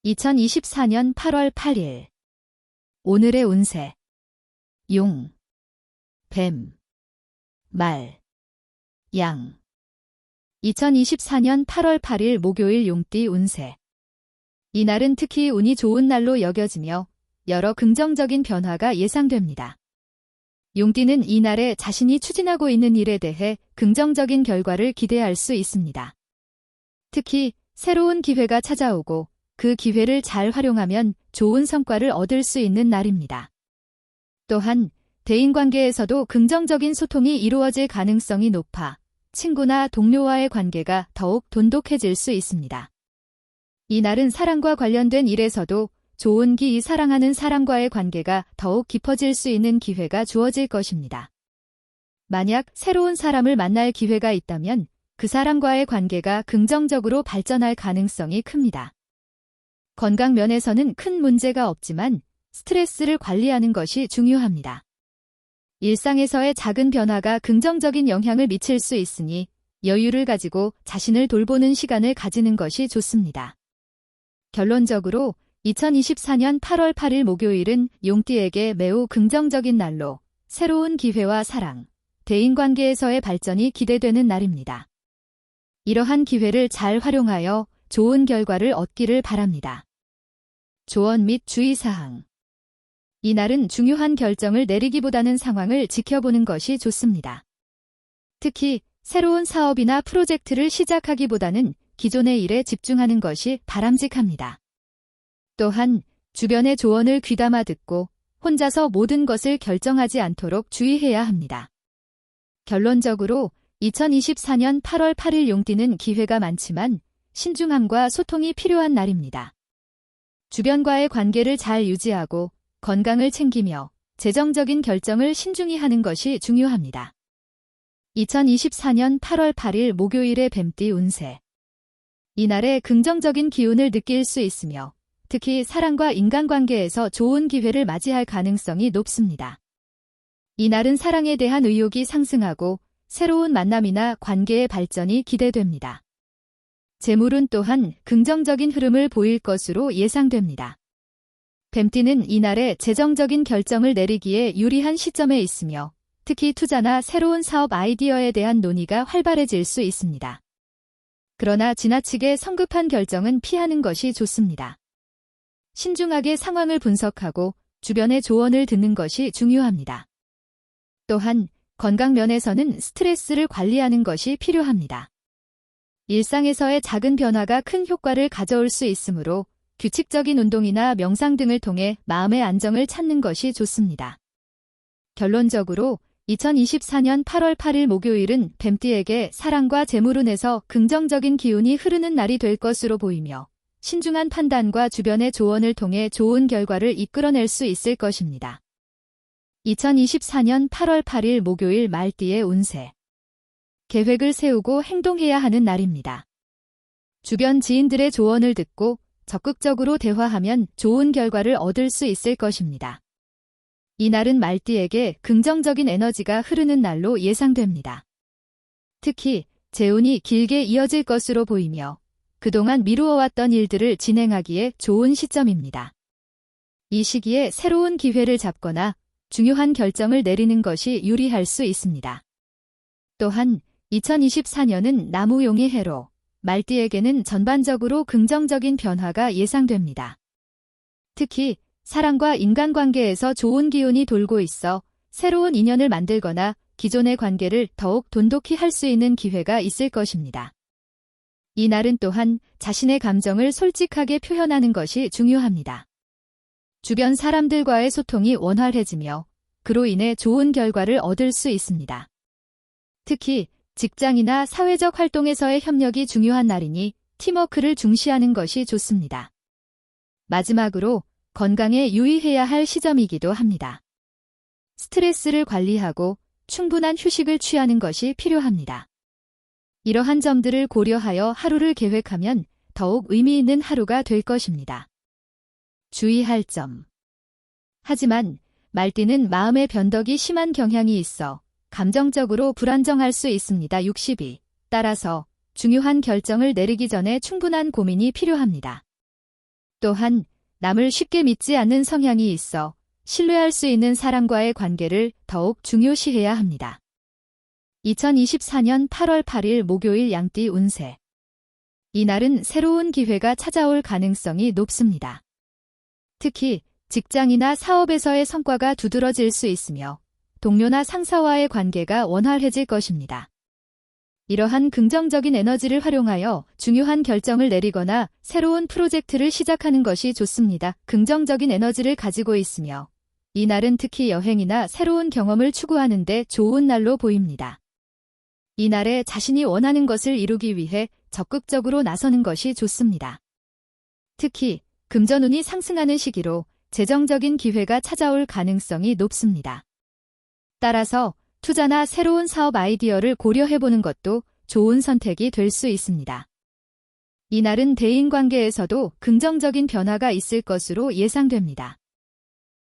2024년 8월 8일. 오늘의 운세. 용, 뱀, 말, 양. 2024년 8월 8일 목요일 용띠 운세. 이날은 특히 운이 좋은 날로 여겨지며 여러 긍정적인 변화가 예상됩니다. 용띠는 이날에 자신이 추진하고 있는 일에 대해 긍정적인 결과를 기대할 수 있습니다. 특히 새로운 기회가 찾아오고 그 기회를 잘 활용하면 좋은 성과를 얻을 수 있는 날입니다. 또한 대인관계에서도 긍정적인 소통이 이루어질 가능성이 높아 친구나 동료와의 관계가 더욱 돈독해질 수 있습니다. 이날은 사랑과 관련된 일에서도 좋은 기 사랑하는 사람과의 관계가 더욱 깊어질 수 있는 기회가 주어질 것입니다. 만약 새로운 사람을 만날 기회가 있다면 그 사람과의 관계가 긍정적으로 발전할 가능성이 큽니다. 건강 면에서는 큰 문제가 없지만 스트레스를 관리하는 것이 중요합니다. 일상에서의 작은 변화가 긍정적인 영향을 미칠 수 있으니 여유를 가지고 자신을 돌보는 시간을 가지는 것이 좋습니다. 결론적으로 2024년 8월 8일 목요일은 용띠에게 매우 긍정적인 날로 새로운 기회와 사랑, 대인관계에서의 발전이 기대되는 날입니다. 이러한 기회를 잘 활용하여 좋은 결과를 얻기를 바랍니다. 조언 및 주의사항. 이날은 중요한 결정을 내리기보다는 상황을 지켜보는 것이 좋습니다. 특히 새로운 사업이나 프로젝트를 시작하기보다는 기존의 일에 집중하는 것이 바람직합니다. 또한 주변의 조언을 귀담아 듣고 혼자서 모든 것을 결정하지 않도록 주의해야 합니다. 결론적으로 2024년 8월 8일 용띠는 기회가 많지만 신중함과 소통이 필요한 날입니다. 주변과의 관계를 잘 유지하고 건강을 챙기며 재정적인 결정을 신중히 하는 것이 중요합니다. 2024년 8월 8일 목요일의 뱀띠 운세. 이날에 긍정적인 기운을 느낄 수 있으며 특히 사랑과 인간관계에서 좋은 기회를 맞이할 가능성이 높습니다. 이날은 사랑에 대한 의욕이 상승하고 새로운 만남이나 관계의 발전이 기대됩니다. 재물운 또한 긍정적인 흐름을 보일 것으로 예상됩니다. 뱀띠는 이날에 재정적인 결정을 내리기에 유리한 시점에 있으며 특히 투자나 새로운 사업 아이디어에 대한 논의가 활발해질 수 있습니다. 그러나 지나치게 성급한 결정은 피하는 것이 좋습니다. 신중하게 상황을 분석하고 주변의 조언을 듣는 것이 중요합니다. 또한 건강 면에서는 스트레스를 관리하는 것이 필요합니다. 일상에서의 작은 변화가 큰 효과를 가져올 수 있으므로 규칙적인 운동이나 명상 등을 통해 마음의 안정을 찾는 것이 좋습니다. 결론적으로 2024년 8월 8일 목요일은 뱀띠에게 사랑과 재물운에서 긍정적인 기운이 흐르는 날이 될 것으로 보이며 신중한 판단과 주변의 조언을 통해 좋은 결과를 이끌어낼 수 있을 것입니다. 2024년 8월 8일 목요일 말띠의 운세. 계획을 세우고 행동해야 하는 날입니다. 주변 지인들의 조언을 듣고 적극적으로 대화하면 좋은 결과를 얻을 수 있을 것입니다. 이날은 말띠에게 긍정적인 에너지가 흐르는 날로 예상됩니다. 특히 재운이 길게 이어질 것으로 보이며 그동안 미루어왔던 일들을 진행하기에 좋은 시점입니다. 이 시기에 새로운 기회를 잡거나 중요한 결정을 내리는 것이 유리할 수 있습니다. 또한 2024년은 나무용의 해로 말띠에게는 전반적으로 긍정적인 변화가 예상됩니다. 특히 사랑과 인간관계에서 좋은 기운이 돌고 있어 새로운 인연을 만들거나 기존의 관계를 더욱 돈독히 할 수 있는 기회가 있을 것입니다. 이 날은 또한 자신의 감정을 솔직하게 표현하는 것이 중요합니다. 주변 사람들과의 소통이 원활해지며 그로 인해 좋은 결과를 얻을 수 있습니다. 특히 직장이나 사회적 활동에서의 협력이 중요한 날이니 팀워크를 중시하는 것이 좋습니다. 마지막으로 건강에 유의해야 할 시점이기도 합니다. 스트레스를 관리하고 충분한 휴식을 취하는 것이 필요합니다. 이러한 점들을 고려하여 하루를 계획하면 더욱 의미 있는 하루가 될 것입니다. 주의할 점. 하지만 말띠는 마음의 변덕이 심한 경향이 있어 감정적으로 불안정할 수 있습니다. 62. 따라서 중요한 결정을 내리기 전에 충분한 고민이 필요합니다. 또한 남을 쉽게 믿지 않는 성향이 있어 신뢰할 수 있는 사람과의 관계를 더욱 중요시해야 합니다. 2024년 8월 8일 목요일 양띠 운세. 이날은 새로운 기회가 찾아올 가능성이 높습니다. 특히 직장이나 사업에서의 성과가 두드러질 수 있으며 동료나 상사와의 관계가 원활해질 것입니다. 이러한 긍정적인 에너지를 활용하여 중요한 결정을 내리거나 새로운 프로젝트를 시작하는 것이 좋습니다. 긍정적인 에너지를 가지고 있으며 이날은 특히 여행이나 새로운 경험을 추구하는 데 좋은 날로 보입니다. 이날에 자신이 원하는 것을 이루기 위해 적극적으로 나서는 것이 좋습니다. 특히 금전운이 상승하는 시기로 재정적인 기회가 찾아올 가능성이 높습니다. 따라서 투자나 새로운 사업 아이디어를 고려해보는 것도 좋은 선택이 될 수 있습니다. 이날은 대인관계에서도 긍정적인 변화가 있을 것으로 예상됩니다.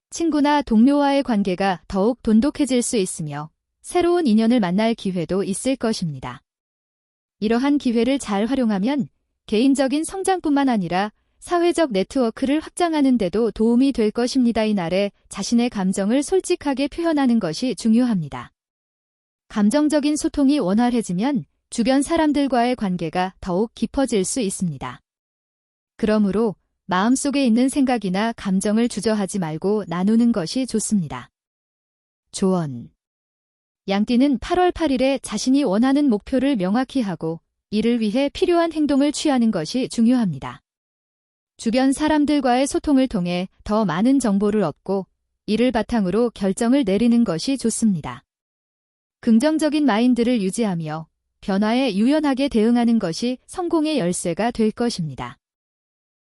친구나 동료와의 관계가 더욱 돈독해질 수 있으며 새로운 인연을 만날 기회도 있을 것입니다. 이러한 기회를 잘 활용하면 개인적인 성장뿐만 아니라 사회적 네트워크를 확장하는 데도 도움이 될 것입니다. 이날에 자신의 감정을 솔직하게 표현하는 것이 중요합니다. 감정적인 소통이 원활해지면 주변 사람들과의 관계가 더욱 깊어질 수 있습니다. 그러므로 마음속에 있는 생각이나 감정을 주저하지 말고 나누는 것이 좋습니다. 조언. 양띠는 8월 8일에 자신이 원하는 목표를 명확히 하고 이를 위해 필요한 행동을 취하는 것이 중요합니다. 주변 사람들과의 소통을 통해 더 많은 정보를 얻고 이를 바탕으로 결정을 내리는 것이 좋습니다. 긍정적인 마인드를 유지하며 변화에 유연하게 대응하는 것이 성공의 열쇠가 될 것입니다.